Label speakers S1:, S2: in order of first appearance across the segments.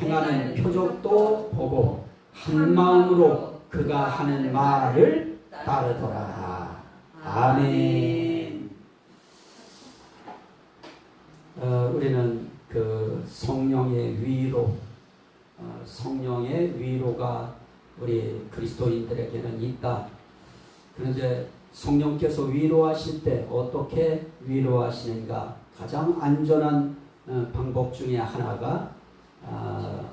S1: 행하는 표적도 보고 한 마음으로 그가 하는 말을 따르더라. 아멘. 우리는 그 성령의 위로, 성령의 위로가 우리 그리스도인들에게는 있다. 그런데 성령께서 위로하실 때 어떻게 위로하시는가? 가장 안전한 방법 중에 하나가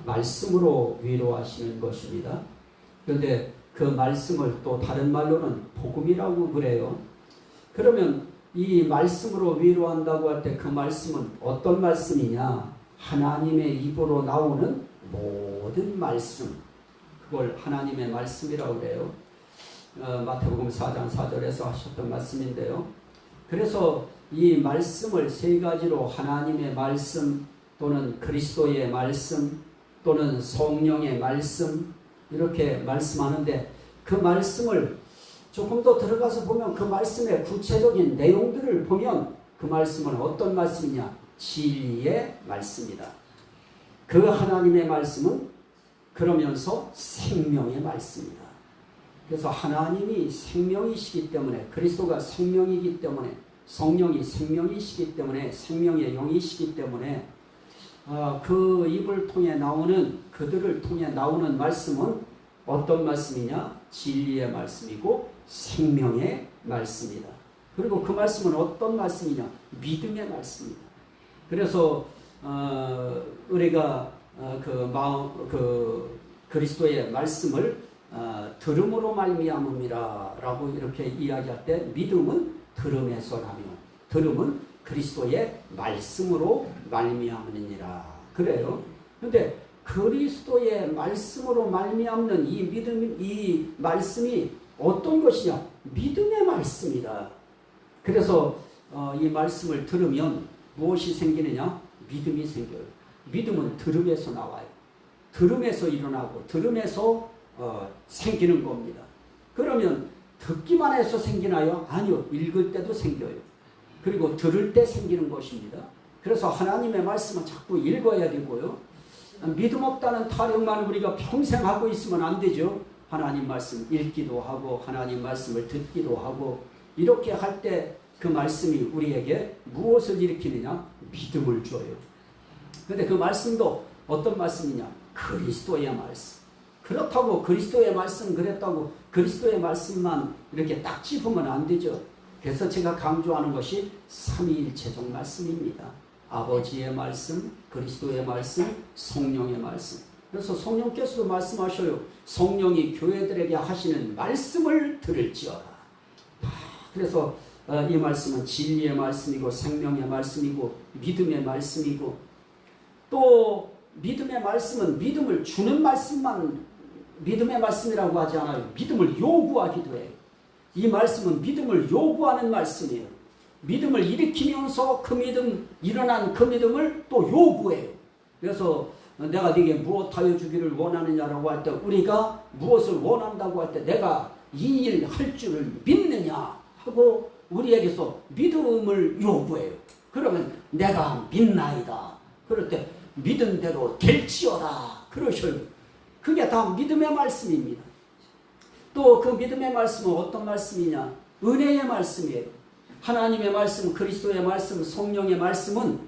S1: 말씀으로 위로하시는 것입니다. 그런데 그 말씀을 또 다른 말로는 복음이라고 그래요. 그러면 이 말씀으로 위로한다고 할 때 그 말씀은 어떤 말씀이냐? 하나님의 입으로 나오는 모든 말씀, 그걸 하나님의 말씀이라고 그래요. 마태복음 4장 4절에서 하셨던 말씀인데요. 그래서 이 말씀을 세 가지로 하나님의 말씀 또는 그리스도의 말씀 또는 성령의 말씀 이렇게 말씀하는데, 그 말씀을 조금 더 들어가서 보면 그 말씀의 구체적인 내용들을 보면 그 말씀은 어떤 말씀이냐? 진리의 말씀이다. 그 하나님의 말씀은 그러면서 생명의 말씀이다. 그래서 하나님이 생명이시기 때문에, 그리스도가 생명이기 때문에, 성령이 생명이시기 때문에, 생명의 영이시기 때문에 그 입을 통해 나오는, 그들을 통해 나오는 말씀은 어떤 말씀이냐? 진리의 말씀이고 생명의 말씀이다. 그리고 그 말씀은 어떤 말씀이냐? 믿음의 말씀이다. 그래서 우리가 그리스도의 말씀을 들음으로 말미암음이라 라고 이렇게 이야기할 때, 믿음은 들음에서 나며 들음은 그리스도의 말씀으로 말미암느니라 그래요. 그런데 그리스도의 말씀으로 말미암는 이 믿음, 이 말씀이 어떤 것이냐? 믿음의 말씀이다. 그래서 이 말씀을 들으면 무엇이 생기느냐? 믿음이 생겨요. 믿음은 들음에서 나와요. 들음에서 일어나고 들음에서 생기는 겁니다. 그러면 듣기만 해서 생기나요? 아니요. 읽을 때도 생겨요. 그리고 들을 때 생기는 것입니다. 그래서 하나님의 말씀은 자꾸 읽어야 되고요. 믿음 없다는 타령만 우리가 평생 하고 있으면 안 되죠. 하나님 말씀 읽기도 하고 하나님 말씀을 듣기도 하고, 이렇게 할 때 그 말씀이 우리에게 무엇을 일으키느냐? 믿음을 줘요. 그런데 그 말씀도 어떤 말씀이냐? 그리스도의 말씀. 그렇다고 그리스도의 말씀 그랬다고 그리스도의 말씀만 이렇게 딱 짚으면 안 되죠. 그래서 제가 강조하는 것이 삼위일체적 말씀입니다. 아버지의 말씀, 그리스도의 말씀, 성령의 말씀. 그래서 성령께서도 말씀하셔요. 성령이 교회들에게 하시는 말씀을 들을지어다. 그래서 이 말씀은 진리의 말씀이고 생명의 말씀이고 믿음의 말씀이고, 또 믿음의 말씀은 믿음을 주는 말씀만 믿음의 말씀이라고 하지 않아요. 믿음을 요구하기도 해요. 이 말씀은 믿음을 요구하는 말씀이에요. 믿음을 일으키면서 그 믿음, 일어난 그 믿음을 또 요구해요. 그래서 내가 네게 무엇하여 주기를 원하느냐라고 할 때, 우리가 무엇을 원한다고 할 때 내가 이 일 할 줄을 믿느냐 하고 우리에게서 믿음을 요구해요. 그러면 내가 믿나이다. 그럴 때 믿은 대로 될지어다 그러셔요. 그게 다 믿음의 말씀입니다. 또 그 믿음의 말씀은 어떤 말씀이냐? 은혜의 말씀이에요. 하나님의 말씀, 그리스도의 말씀, 성령의 말씀은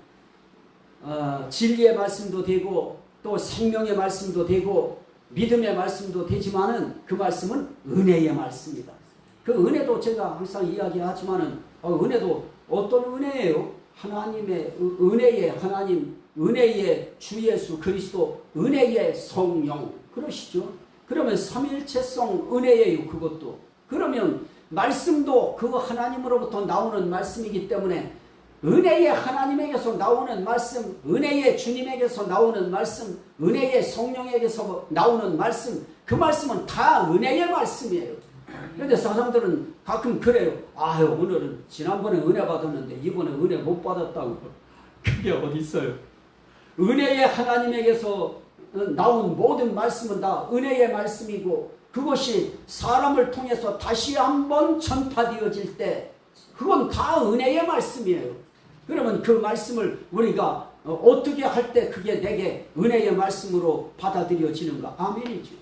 S1: 진리의 말씀도 되고 또 생명의 말씀도 되고 믿음의 말씀도 되지만은 그 말씀은 은혜의 말씀이다. 그 은혜도 제가 항상 이야기하지만은 은혜도 어떤 은혜예요? 하나님의 은혜의 하나님, 은혜의 주 예수 그리스도, 은혜의 성령 그러시죠. 그러면 삼위일체성 은혜예요. 그것도. 그러면 말씀도 그 하나님으로부터 나오는 말씀이기 때문에 은혜의 하나님에게서 나오는 말씀, 은혜의 주님에게서 나오는 말씀, 은혜의 성령에게서 나오는 말씀, 그 말씀은 다 은혜의 말씀이에요. 그런데 사람들은 가끔 그래요. 아유, 오늘은 지난번에 은혜 받았는데 이번에 은혜 못 받았다고. 그게 어디 있어요? 은혜의 하나님에게서 나온 모든 말씀은 다 은혜의 말씀이고, 그것이 사람을 통해서 다시 한번 전파되어질 때 그건 다 은혜의 말씀이에요. 그러면 그 말씀을 우리가 어떻게 할 때 그게 내게 은혜의 말씀으로 받아들여지는가? 아멘이죠.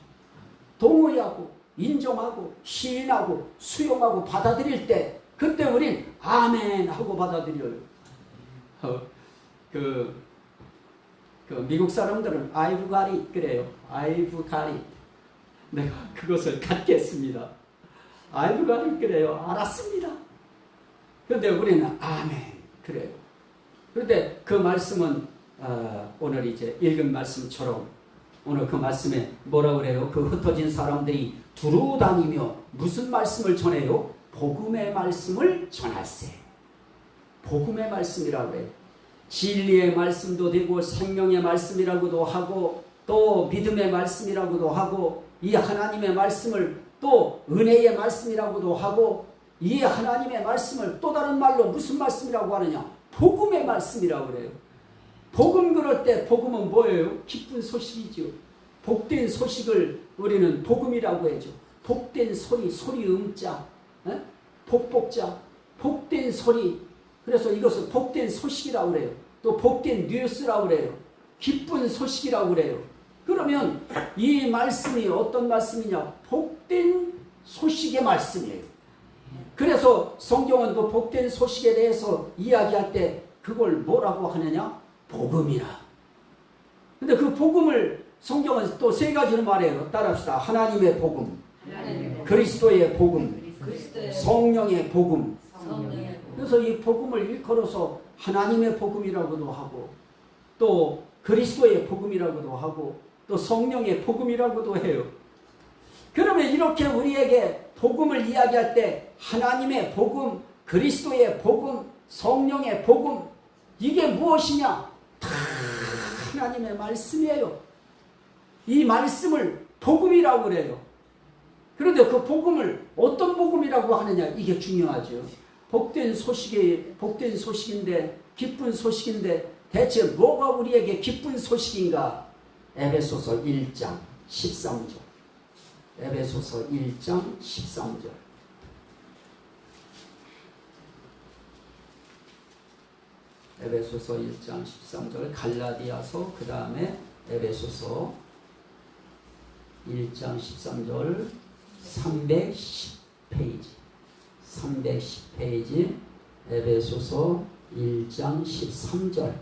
S1: 동의하고 인정하고 시인하고 수용하고 받아들일 때 그때 우린 아멘 하고 받아들여요. 그 미국 사람들은 I've got it 그래요. I've got it. 내가 그것을 갖겠습니다. I've got it 그래요. 알았습니다. 그런데 우리는 아멘 그래요. 그런데 그 말씀은 오늘 이제 읽은 말씀처럼 오늘 그 말씀에 뭐라 그래요? 그 흩어진 사람들이 두루 다니며 무슨 말씀을 전해요? 복음의 말씀을 전할세. 복음의 말씀이라고 해요. 진리의 말씀도 되고 생명의 말씀이라고도 하고 또 믿음의 말씀이라고도 하고 이 하나님의 말씀을 또 은혜의 말씀이라고도 하고 이 하나님의 말씀을 또 다른 말로 무슨 말씀이라고 하느냐? 복음의 말씀이라고 그래요. 복음 그럴 때 복음은 뭐예요? 기쁜 소식이죠. 복된 소식을 우리는 복음이라고 해죠. 복된 소리, 소리 음자, 복복자, 복된 소리. 그래서 이것을 복된 소식이라고 그래요. 또 복된 뉴스라고 그래요. 기쁜 소식이라고 그래요. 그러면 이 말씀이 어떤 말씀이냐? 복된 소식의 말씀이에요. 그래서 성경은 또 복된 소식에 대해서 이야기할 때 그걸 뭐라고 하느냐? 복음이라. 근데 그 복음을 성경은 또 세 가지로 말해요. 따라합시다. 하나님의 복음, 그리스도의 복음, 성령의 복음. 그래서 이 복음을 일컬어서 하나님의 복음이라고도 하고 또 그리스도의 복음이라고도 하고 또 성령의 복음이라고도 해요. 그러면 이렇게 우리에게 복음을 이야기할 때 하나님의 복음, 그리스도의 복음, 성령의 복음 이게 무엇이냐? 다 하나님의 말씀이에요. 이 말씀을 복음이라고 그래요. 그런데 그 복음을 어떤 복음이라고 하느냐 이게 중요하죠. 복된 소식인데 기쁜 소식인데 대체 뭐가 우리에게 기쁜 소식인가? 에베소서 1장 13절. 에베소서 1장 13절. 에베소서 1장 13절, 갈라디아서, 그 다음에 에베소서 1장 13절, 310페이지. 310페이지, 에베소서 1장 13절.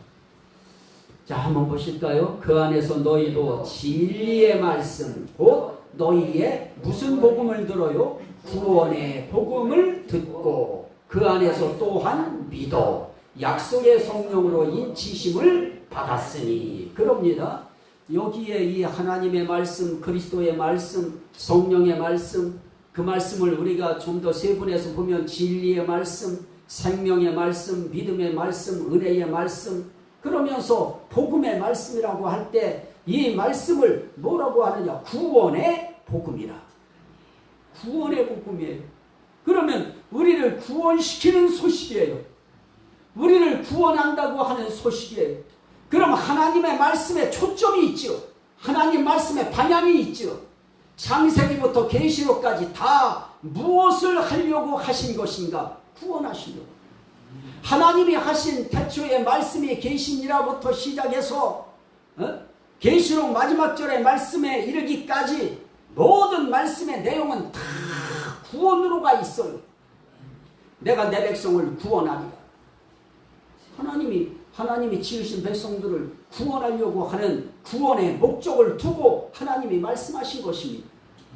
S1: 자, 한번 보실까요? 그 안에서 너희도 진리의 말씀, 곧 너희의 무슨 복음을 들어요? 구원의 복음을 듣고 그 안에서 또한 믿어 약속의 성령으로 인치심을 받았으니. 그럽니다. 여기에 이 하나님의 말씀, 그리스도의 말씀, 성령의 말씀, 그 말씀을 우리가 좀 더 세분해서 보면 진리의 말씀, 생명의 말씀, 믿음의 말씀, 은혜의 말씀, 그러면서 복음의 말씀이라고 할 때 이 말씀을 뭐라고 하느냐? 구원의 복음이라. 구원의 복음이에요. 그러면 우리를 구원시키는 소식이에요. 우리를 구원한다고 하는 소식이에요. 그럼 하나님의 말씀에 초점이 있죠. 하나님 말씀에 방향이 있죠. 창세기부터 계시록까지 다 무엇을 하려고 하신 것인가? 구원하시려고. 하나님이 하신 태초의 말씀이 계시니라부터 시작해서 계시록 마지막 절의 말씀에 이르기까지 모든 말씀의 내용은 다 구원으로가 있어요. 내가 내 백성을 구원하리라. 하나님이 지으신 백성들을 구원하려고 하는 구원의 목적을 두고 하나님이 말씀하신 것입니다.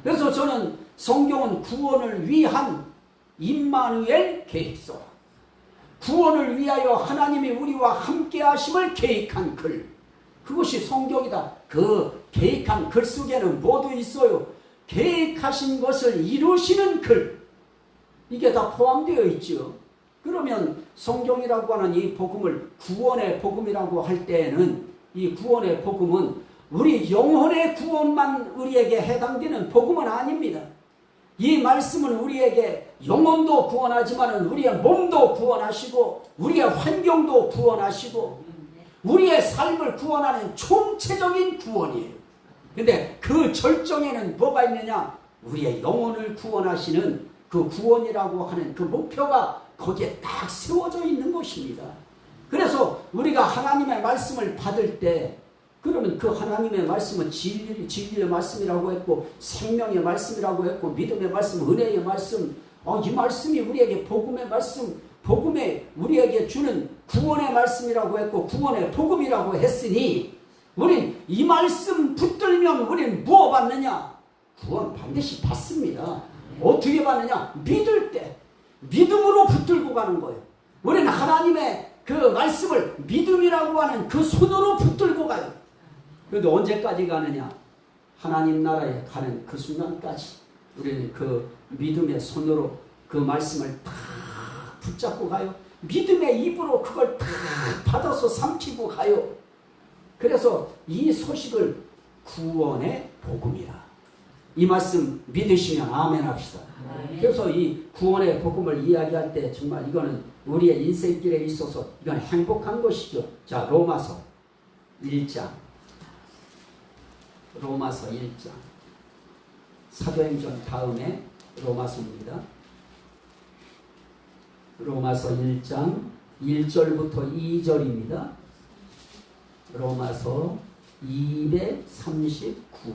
S1: 그래서 저는 성경은 구원을 위한 임마누엘 계획서다. 구원을 위하여 하나님이 우리와 함께 하심을 계획한 글. 그것이 성경이다. 그 계획한 글 속에는 뭐도 있어요. 계획하신 것을 이루시는 글. 이게 다 포함되어 있죠. 그러면 성경이라고 하는 이 복음을 구원의 복음이라고 할 때에는 이 구원의 복음은 우리 영혼의 구원만 우리에게 해당되는 복음은 아닙니다. 이 말씀은 우리에게 영혼도 구원하지만 우리의 몸도 구원하시고 우리의 환경도 구원하시고 우리의 삶을 구원하는 총체적인 구원이에요. 근데 그 절정에는 뭐가 있느냐? 우리의 영혼을 구원하시는 그 구원이라고 하는 그 목표가 거기에 딱 세워져 있는 것입니다. 그래서 우리가 하나님의 말씀을 받을 때 그러면 그 하나님의 말씀은 진리의 말씀이라고 했고 생명의 말씀이라고 했고 믿음의 말씀, 은혜의 말씀, 이 말씀이 우리에게 복음의 말씀, 복음에 우리에게 주는 구원의 말씀이라고 했고 구원의 복음이라고 했으니 우린 이 말씀 붙들면 우린 무엇 받느냐? 구원 반드시 받습니다. 어떻게 받느냐? 믿을 때 믿음으로 붙들고 가는 거예요. 우리는 하나님의 그 말씀을 믿음이라고 하는 그 손으로 붙들고 가요. 그런데 언제까지 가느냐? 하나님 나라에 가는 그 순간까지 우리는 그 믿음의 손으로 그 말씀을 다 붙잡고 가요. 믿음의 입으로 그걸 다 받아서 삼키고 가요. 그래서 이 소식을 구원의 복음이라. 이 말씀 믿으시면 아멘 합시다. 그래서 이 구원의 복음을 이야기할 때 정말 이거는 우리의 인생길에 있어서 이건 행복한 것이죠. 자, 로마서 1장. 로마서 1장. 사도행전 다음에 로마서입니다. 로마서 1장 1절부터 2절입니다. 로마서 239.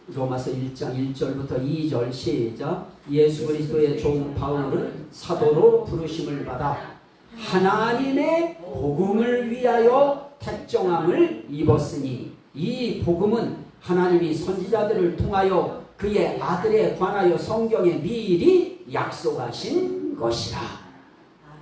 S1: 로마서 1장 1절부터 2절 시작. 예수 그리스도의 종 바울은 사도로 부르심을 받아 하나님의 복음을 위하여 택정함을 입었으니 이 복음은 하나님이 선지자들을 통하여 그의 아들에 관하여 성경에 미리 약속하신 것이라.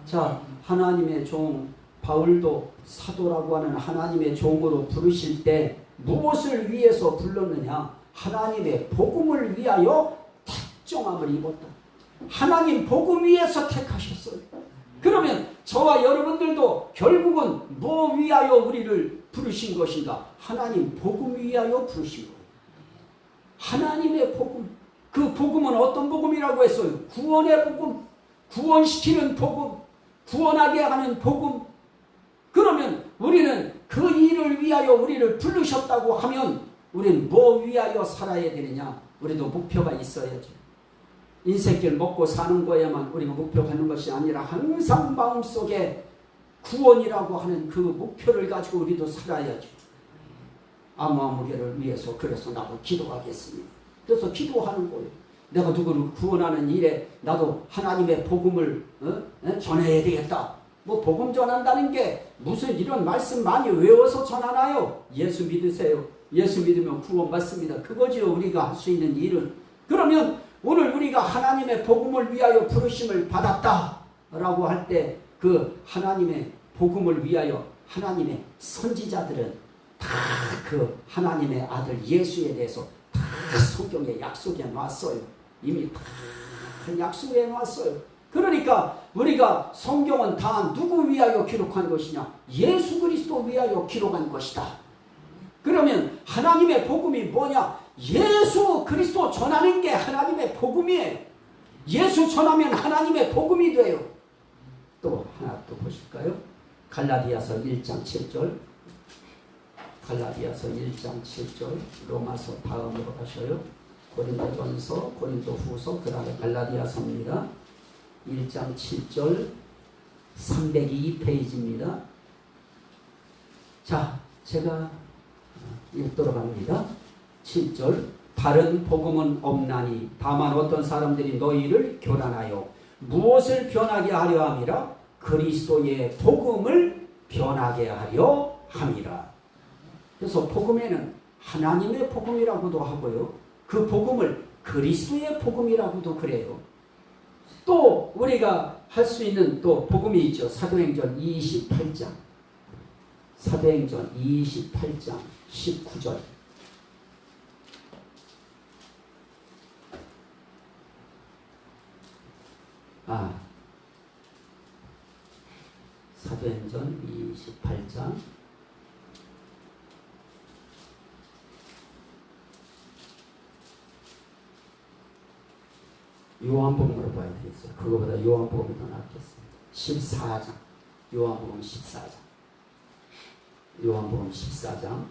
S1: 자, 하나님의 종 바울도 사도라고 하는 하나님의 종으로 부르실 때 무엇을 위해서 불렀느냐? 하나님의 복음을 위하여 택정함을 입었다. 하나님 복음 위해서 택하셨어요. 그러면 저와 여러분들도 결국은 뭐 위하여 우리를 부르신 것인가? 하나님 복음 위하여 부르신 거예요. 하나님의 복음. 그 복음은 어떤 복음이라고 했어요? 구원의 복음, 구원시키는 복음, 구원하게 하는 복음. 그러면 우리는 그 일을 위하여 우리를 부르셨다고 하면 우리는 뭐 위하여 살아야 되느냐? 우리도 목표가 있어야죠. 인생길 먹고 사는 거에만 우리가 목표 갖는 것이 아니라 항상 마음속에 구원이라고 하는 그 목표를 가지고 우리도 살아야죠. 암호화무게를 위해서 그래서 나도 기도하겠습니다. 그래서 기도하는 거예요. 내가 누구를 구원하는 일에 나도 하나님의 복음을 전해야 되겠다. 뭐 복음 전한다는 게 무슨 이런 말씀 많이 외워서 전하나요? 예수 믿으세요. 예수 믿으면 구원 받습니다. 그거지요. 우리가 할 수 있는 일은. 그러면 오늘 우리가 하나님의 복음을 위하여 부르심을 받았다 라고 할 때 그 하나님의 복음을 위하여 하나님의 선지자들은 다 그 하나님의 아들 예수에 대해서 다 성경에 약속해 놨어요. 이미 다 약속해 놨어요. 그러니까 우리가 성경은 다 누구 위하여 기록한 것이냐? 예수 그리스도 위하여 기록한 것이다. 그러면 하나님의 복음이 뭐냐? 예수 그리스도 전하는 게 하나님의 복음이에요. 예수 전하면 하나님의 복음이 돼요. 또 하나 또 보실까요? 갈라디아서 1장 7절. 갈라디아서 1장 7절. 로마서 다음으로 가셔요. 고린도전서, 고린도후서, 그 다음에 갈라디아서입니다. 1장 7절 302페이지입니다. 자, 제가 읽도록 합니다. 7절 다른 복음은 없나니 다만 어떤 사람들이 너희를 교란하여 무엇을 변하게 하려 함이라? 그리스도의 복음을 변하게 하려 함이라. 그래서 복음에는 하나님의 복음이라고도 하고요. 그 복음을 그리스도의 복음이라고도 그래요. 또 우리가 할 수 있는 또 복음이 있죠. 사도행전 28장. 사도행전 28장 19절. 사도행전 28장 요한복음으로 봐야 되겠어요. 그거보다 요한복음이 더 낫겠습니다. 14장. 요한복음 14장. 요한복음 14장.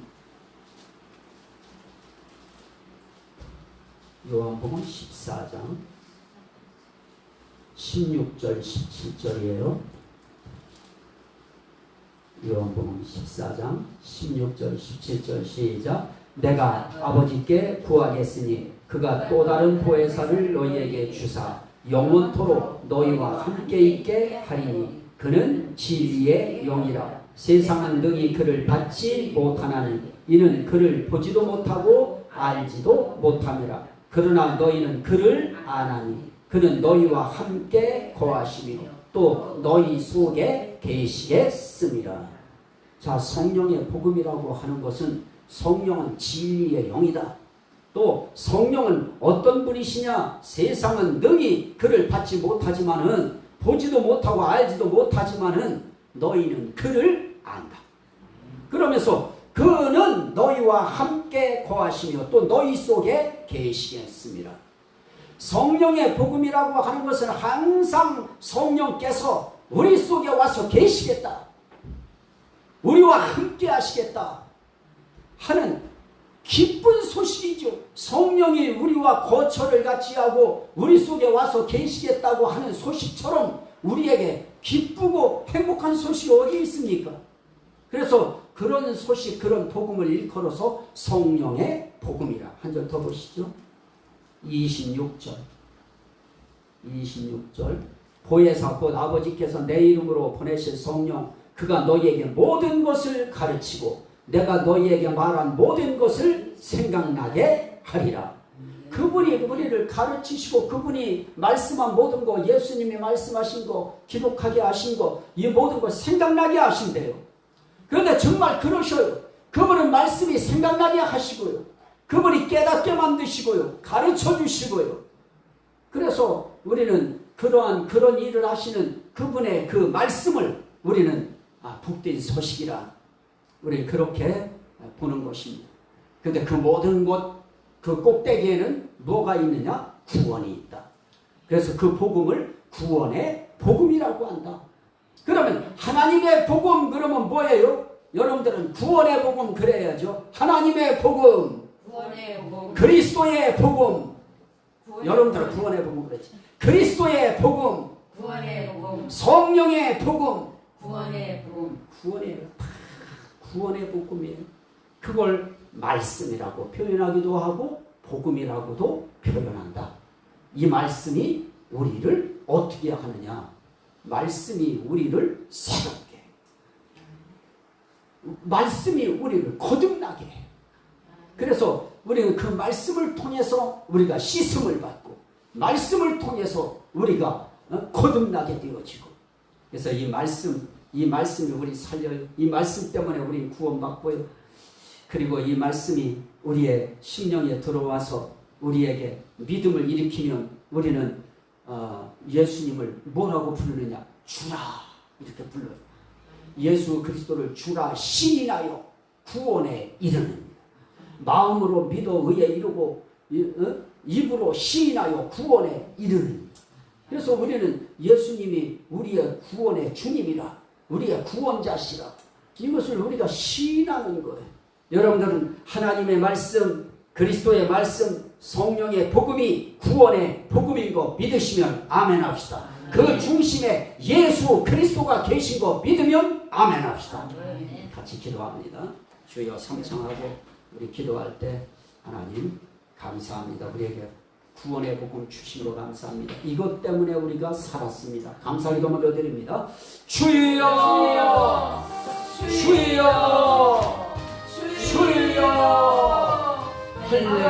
S1: 요한복음 14장 16절 17절이에요. 요한복음 14장 16절 17절 시작. 내가 아버지께 구하겠으니 그가 또 다른 보혜사를 너희에게 주사 영원토록 너희와 함께 있게 하리니 그는 진리의 영이라. 세상은 능히 그를 받지 못하나니 이는 그를 보지도 못하고 알지도 못함이라. 그러나 너희는 그를 아나니 그는 너희와 함께 거하시며 또 너희 속에 계시겠습니다. 자, 성령의 복음이라고 하는 것은 성령은 진리의 영이다. 또 성령은 어떤 분이시냐? 세상은 능히 그를 받지 못하지만은 보지도 못하고 알지도 못하지만은 너희는 그를 안다. 그러면서 그는 너희와 함께 거하시며 또 너희 속에 계시겠습니다. 성령의 복음이라고 하는 것은 항상 성령께서 우리 속에 와서 계시겠다, 우리와 함께 하시겠다 하는 기쁜 소식이죠. 성령이 우리와 거처를 같이 하고 우리 속에 와서 계시겠다고 하는 소식처럼 우리에게 기쁘고 행복한 소식이 어디 있습니까? 그래서 그런 소식, 그런 복음을 일컬어서 성령의 복음이라. 한 절 더 보시죠. 26절 보혜사 곧 아버지께서 내 이름으로 보내실 성령 그가 너희에게 모든 것을 가르치고 내가 너희에게 말한 모든 것을 생각나게 하리라. 그분이 우리를 가르치시고 그분이 말씀한 모든 거, 예수님이 말씀하신 거, 기록하게 하신 거, 이 모든 거 생각나게 하신대요. 그런데 정말 그러셔요. 그분은 말씀이 생각나게 하시고요, 그분이 깨닫게 만드시고요, 가르쳐 주시고요. 그래서 우리는 그런 일을 하시는 그분의 그 말씀을 우리는 복된 소식이라 우리 그렇게 보는 것입니다. 그런데 그 모든 것, 그 꼭대기에는 뭐가 있느냐? 구원이 있다. 그래서 그 복음을 구원의 복음이라고 한다. 그러면 하나님의 복음 그러면 뭐예요? 여러분들은 구원의 복음 그래야죠. 하나님의 복음,
S2: 구원의 복음,
S1: 그리스도의 복음. 여러분들은 구원의 복음 그랬지. 그리스도의 복음,
S2: 구원의 복음,
S1: 성령의 복음,
S2: 구원의 복음,
S1: 구원의 복음이에요. 그걸 말씀이라고 표현하기도 하고 복음이라고도 표현한다. 이 말씀이 우리를 어떻게 하느냐? 말씀이 우리를 새롭게, 말씀이 우리를 거듭나게 해. 그래서 우리는 그 말씀을 통해서 우리가 씻음을 받고 말씀을 통해서 우리가 거듭나게 되어지고, 그래서 이 말씀이 우리 살려요. 이 말씀 때문에 우리 구원받고요. 그리고 이 말씀이 우리의 심령에 들어와서 우리에게 믿음을 일으키면 우리는 예수님을 뭐라고 부르느냐? 주라 이렇게 불러요. 예수 그리스도를 주라 시인하여 구원에 이르는, 마음으로 믿어 의에 이르고 입으로 시인하여 구원에 이르는. 그래서 우리는 예수님이 우리의 구원의 주님이라, 우리의 구원자시라, 이것을 우리가 시인하는 거예요. 여러분들은 하나님의 말씀, 그리스도의 말씀, 성령의 복음이 구원의 복음인 거 믿으시면 아멘 합시다. 그 중심에 예수 그리스도가 계신 거 믿으면 아멘 합시다. 같이 기도합니다. 주여 삼창하고 우리 기도할 때 하나님 감사합니다. 우리에게 구원의 복음 주심으로 감사합니다. 이것 때문에 우리가 살았습니다. 감사기도 먼저 드립니다. 주여, 주여, 주여, 할렐루야.